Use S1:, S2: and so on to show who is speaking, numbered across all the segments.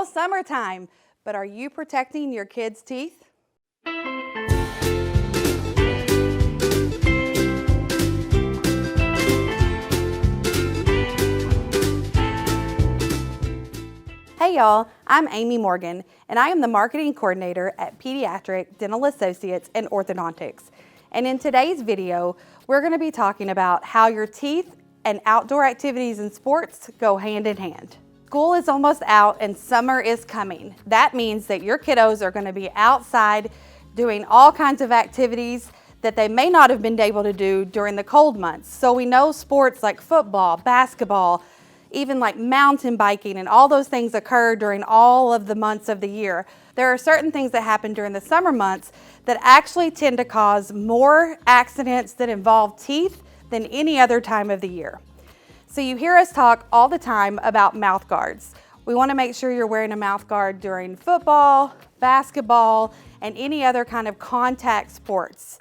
S1: almost summertime, but are you protecting your kids' teeth? Hey y'all, I'm Amy Morgan, and I am the marketing coordinator at Pediatric Dental Associates and Orthodontics. And in today's video, we're going to be talking about how your teeth and outdoor activities and sports go hand in hand. School is almost out and summer is coming. That means that your kiddos are going to be outside doing all kinds of activities that they may not have been able to do during the cold months. So we know sports like football, basketball, even like mountain biking and all those things occur during all of the months of the year. There are certain things that happen during the summer months that actually tend to cause more accidents that involve teeth than any other time of the year. So you hear us talk all the time about mouth guards. We want to make sure you're wearing a mouth guard during football, basketball, and any other kind of contact sports.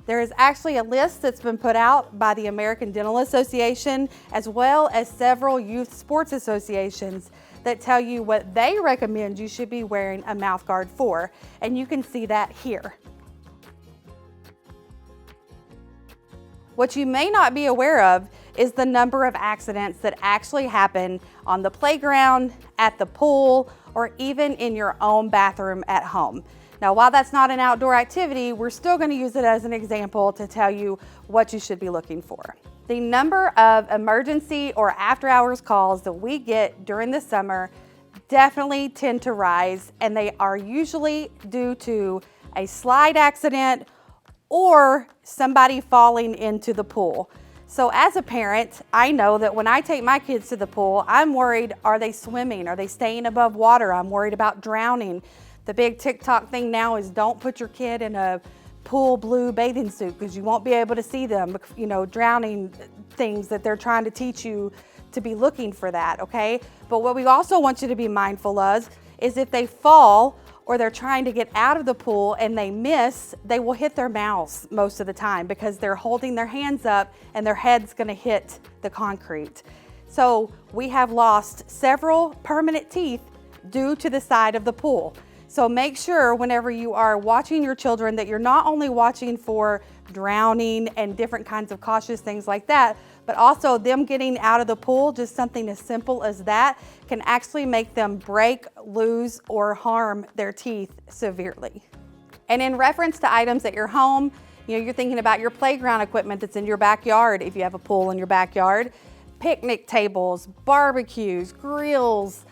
S1: There is actually a list that's been put out by the American Dental Association, as well as several youth sports associations, that tell you what they recommend you should be wearing a mouth guard for, and you can see that here. What you may not be aware of is the number of accidents that actually happen on the playground, at the pool, or even in your own bathroom at home. Now, while that's not an outdoor activity, we're still going to use it as an example to tell you what you should be looking for. The number of emergency or after-hours calls that we get during the summer definitely tend to rise, and they are usually due to a slide accident or somebody falling into the pool. So as a parent, I know that when I take my kids to the pool, I'm worried, are they swimming? Are they staying above water? I'm worried about drowning. The big TikTok thing now is don't put your kid in a pool blue bathing suit because you won't be able to see them, drowning things that they're trying to teach you to be looking for that, okay? But what we also want you to be mindful of is if they fall or they're trying to get out of the pool and they miss, they will hit their mouths most of the time because they're holding their hands up and their head's gonna hit the concrete. So we have lost several permanent teeth due to the side of the pool. So make sure whenever you are watching your children that you're not only watching for drowning and different kinds of cautious things like that, but also them getting out of the pool, just something as simple as that can actually make them break, lose, or harm their teeth severely. And in reference to items at your home, you're thinking about your playground equipment that's in your backyard if you have a pool in your backyard, picnic tables, barbecues, grills,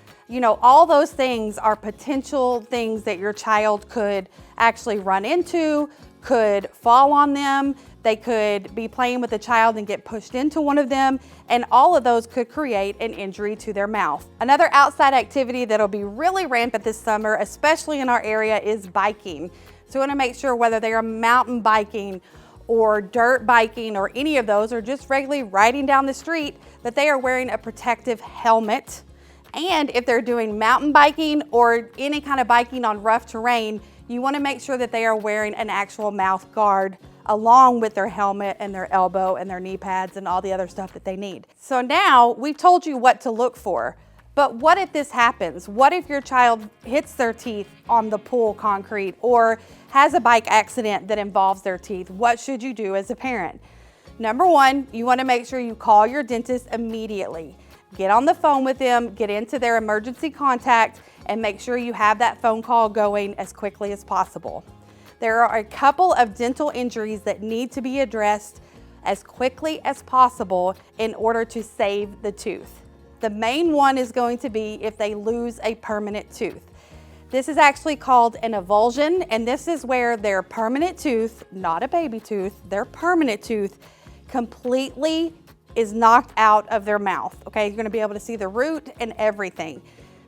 S1: all those things are potential things that your child could actually run into, could fall on them, they could be playing with a child and get pushed into one of them, and all of those could create an injury to their mouth. Another outside activity that'll be really rampant this summer, especially in our area, is biking. So we want to make sure whether they are mountain biking or dirt biking or any of those, or just regularly riding down the street, that they are wearing a protective helmet. And if they're doing mountain biking or any kind of biking on rough terrain, you want to make sure that they are wearing an actual mouth guard along with their helmet and their elbow and their knee pads and all the other stuff that they need. So now we've told you what to look for, but what if this happens? What if your child hits their teeth on the pool concrete or has a bike accident that involves their teeth? What should you do as a parent? Number one, you want to make sure you call your dentist immediately. Get on the phone with them, get into their emergency contact, and make sure you have that phone call going as quickly as possible. There are a couple of dental injuries that need to be addressed as quickly as possible in order to save the tooth. The main one is going to be if they lose a permanent tooth. This is actually called an avulsion, and this is where their permanent tooth, not a baby tooth, their permanent tooth completely is knocked out of their mouth, okay? You're gonna be able to see the root and everything.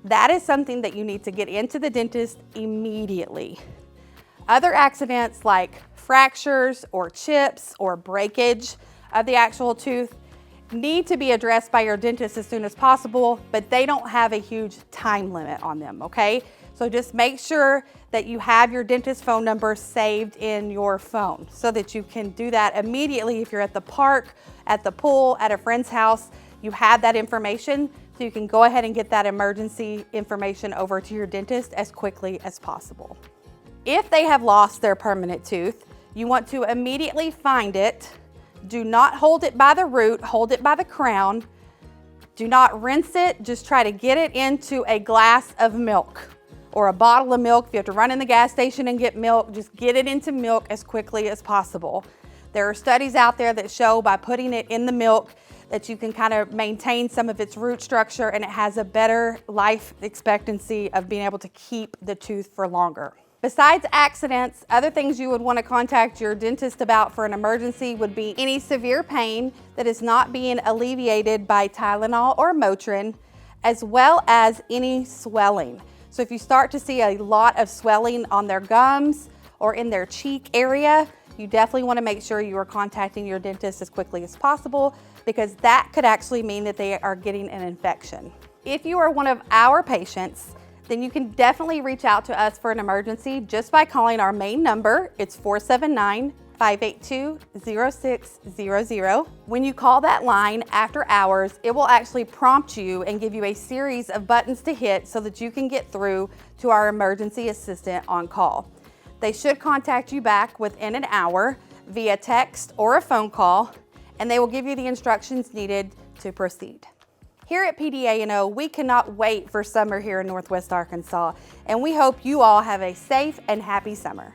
S1: That is something that you need to get into the dentist immediately. Other accidents like fractures or chips or breakage of the actual tooth need to be addressed by your dentist as soon as possible, but they don't have a huge time limit on them, okay? So just make sure that you have your dentist phone number saved in your phone so that you can do that immediately if you're at the park, at the pool, at a friend's house. You have that information so you can go ahead and get that emergency information over to your dentist as quickly as possible. If they have lost their permanent tooth, you want to immediately find it. Do not hold it by the root, hold it by the crown. Do not rinse it, just try to get it into a glass of milk or a bottle of milk. If you have to run in the gas station and get milk, just get it into milk as quickly as possible. There are studies out there that show by putting it in the milk that you can kind of maintain some of its root structure, and it has a better life expectancy of being able to keep the tooth for longer. Besides accidents, other things you would want to contact your dentist about for an emergency would be any severe pain that is not being alleviated by Tylenol or Motrin, as well as any swelling. So if you start to see a lot of swelling on their gums or in their cheek area, you definitely want to make sure you are contacting your dentist as quickly as possible, because that could actually mean that they are getting an infection. If you are one of our patients, then you can definitely reach out to us for an emergency just by calling our main number. It's 479-582-0600. When you call that line after hours, it will actually prompt you and give you a series of buttons to hit so that you can get through to our emergency assistant on call. They should contact you back within an hour via text or a phone call, and they will give you the instructions needed to proceed. Here at PDA&O, we cannot wait for summer here in Northwest Arkansas, and we hope you all have a safe and happy summer.